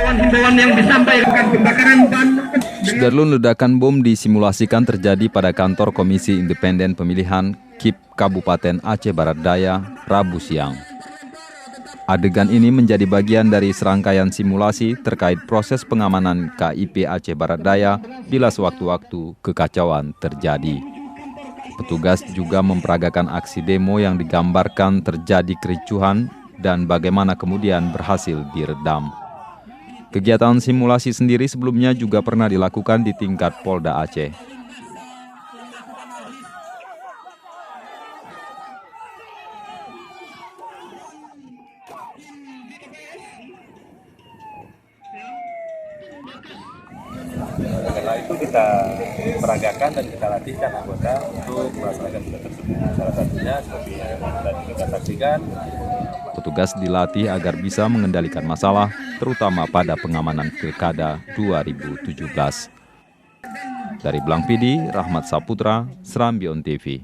Himbauan yang disampaikan kebakaran ban. Sudarlun ledakan bom disimulasikan terjadi pada kantor Komisi Independen Pemilihan KIP Kabupaten Aceh Barat Daya, Rabu siang. Adegan ini menjadi bagian dari serangkaian simulasi terkait proses pengamanan KIP Aceh Barat Daya bila sewaktu-waktu kekacauan terjadi. Petugas juga memperagakan aksi demo yang digambarkan terjadi kericuhan dan bagaimana kemudian berhasil diredam. Kegiatan simulasi sendiri sebelumnya juga pernah dilakukan di tingkat Polda Aceh. Karena itu kita peragakan dan kita latihkan anggota untuk melaksanakan tugas tersebut. Salah satunya seperti yang tadi kita saksikan. Petugas dilatih agar bisa mengendalikan masalah, terutama pada pengamanan Pilkada 2017. Dari Blangpidi, Rahmat Saputra, Serambion TV.